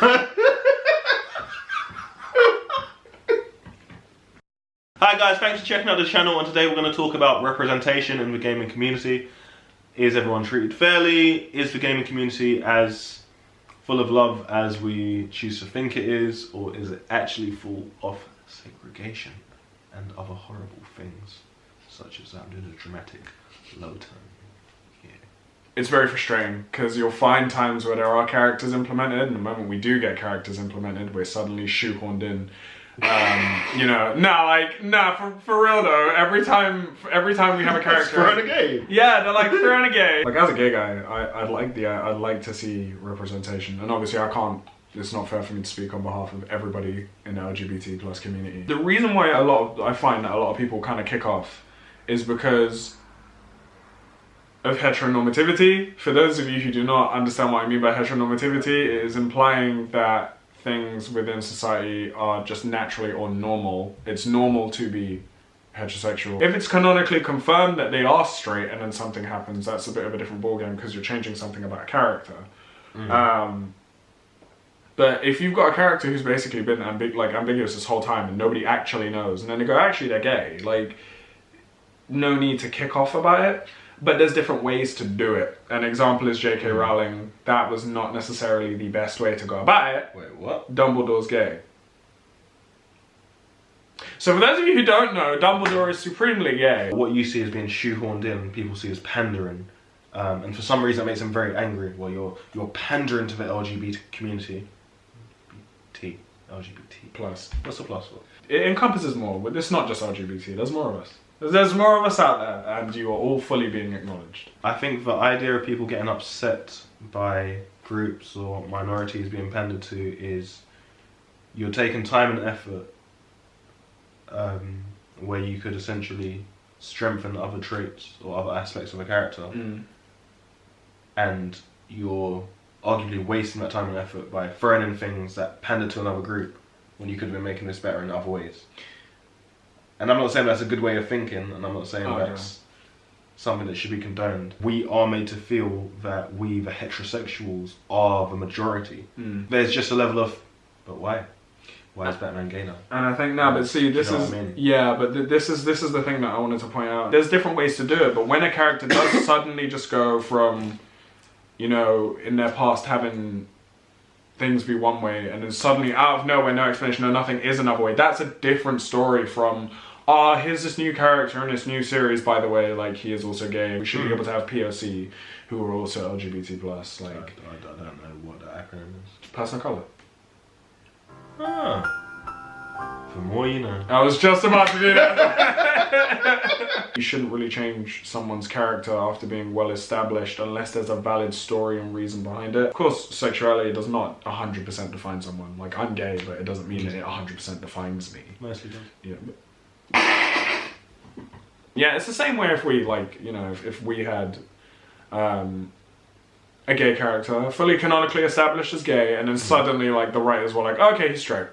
Hi guys, thanks for checking out the channel, and today we're going to talk about representation in the gaming community. Is everyone treated fairly? Is the gaming community as full of love as we choose to think it is, or is it actually full of segregation and other horrible things, such as that doing a dramatic low tone? Yeah. It's very frustrating because you'll find times where there are characters implemented, and the moment we do get characters implemented, we're suddenly shoehorned in. You know, for real though, every time we have a character thrown a gay. Yeah, they're like throwing a gay. Like, as a gay guy, I'd like to see representation, and obviously it's not fair for me to speak on behalf of everybody in the LGBT plus community. The reason why I find that a lot of people kind of kick off is because of heteronormativity. For those of you who do not understand what I mean by heteronormativity, it is implying that things within society are just naturally or normal. It's normal to be heterosexual. If it's canonically confirmed that they are straight and then something happens, that's a bit of a different ballgame because you're changing something about a character. But if you've got a character who's basically been ambiguous this whole time and nobody actually knows, and then they go, actually they're gay, like, no need to kick off about it. But there's different ways to do it. An example is J.K. Rowling. That was not necessarily the best way to go about it. Wait, what? Dumbledore's gay. So for those of you who don't know, Dumbledore is supremely gay. What you see as being shoehorned in, people see as pandering. And for some reason that makes them very angry. Well, you're pandering to the LGBT community. LGBT. Plus. What's the plus for? It encompasses more, but it's not just LGBT, there's more of us. There's more of us out there, and you are all fully being acknowledged. I think the idea of people getting upset by groups or minorities being pandered to is you're taking time and effort where you could essentially strengthen other traits or other aspects of a character, and you're arguably wasting that time and effort by throwing in things that pander to another group when you could have been making this better in other ways. And I'm not saying that's a good way of thinking, and I'm not saying that's something that should be condoned. We are made to feel that we, the heterosexuals, are the majority. There's just a level of, but why? Why is Batman gay now? And I think but see, this is, yeah, but this is the thing that I wanted to point out. There's different ways to do it, but when a character does suddenly just go from, you know, in their past having things be one way, and then suddenly out of nowhere, no explanation, no nothing, is another way. That's a different story from, here's this new character in this new series, by the way, like, he is also gay. We should be able to have POC who are also LGBT plus. Like, I don't know what that acronym is. Person of color. For more you know. I was just about to do that. You shouldn't really change someone's character after being well established unless there's a valid story and reason behind it. Of course, sexuality does not 100% define someone. Like, I'm gay, but it doesn't mean that it 100% defines me. Mostly does. Yeah. Yeah, it's the same way if we, like, you know, if we had a gay character fully canonically established as gay, and then suddenly, like, the writers were like, okay, he's straight.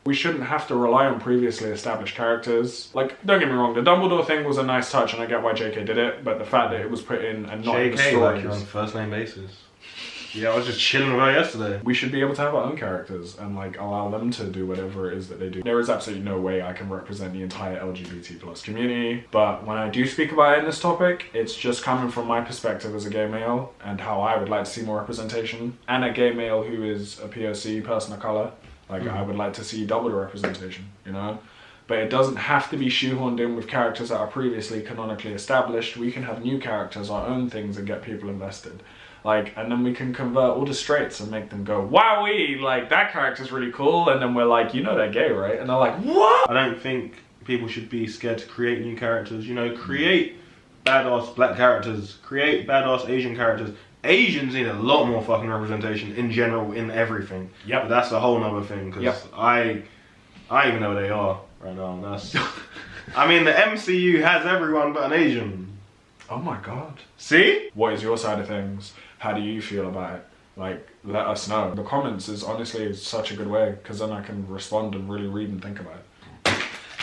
We shouldn't have to rely on previously established characters. Like, don't get me wrong, the Dumbledore thing was a nice touch, and I get why JK did it, but the fact that it was put in and not in the stories... like, you're on first name basis. Yeah, I was just chilling with her yesterday. We should be able to have our own characters and, like, allow them to do whatever it is that they do. There is absolutely no way I can represent the entire LGBT plus community, but when I do speak about it in this topic, it's just coming from my perspective as a gay male and how I would like to see more representation, and a gay male who is a POC, person of color. Like, I would like to see double the representation, you know? But it doesn't have to be shoehorned in with characters that are previously canonically established. We can have new characters, our own things, and get people invested. Like, and then we can convert all the straights and make them go, wowee, like, that character's really cool. And then we're like, you know they're gay, right? And they're like, what? I don't think people should be scared to create new characters. You know, create badass black characters, create badass Asian characters. Asians need a lot more fucking representation in general in everything. Yep. But that's a whole nother thing, because I even know where they are right now. And that's, I mean, the MCU has everyone but an Asian. Oh my god. See? What is your side of things? How do you feel about it? Like, let us know. The comments is honestly such a good way, because then I can respond and really read and think about it.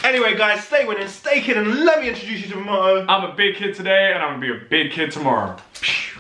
Anyway, guys, stay winning, stay kidding. Let me introduce you to the motto. I'm a big kid today, and I'm gonna be a big kid tomorrow.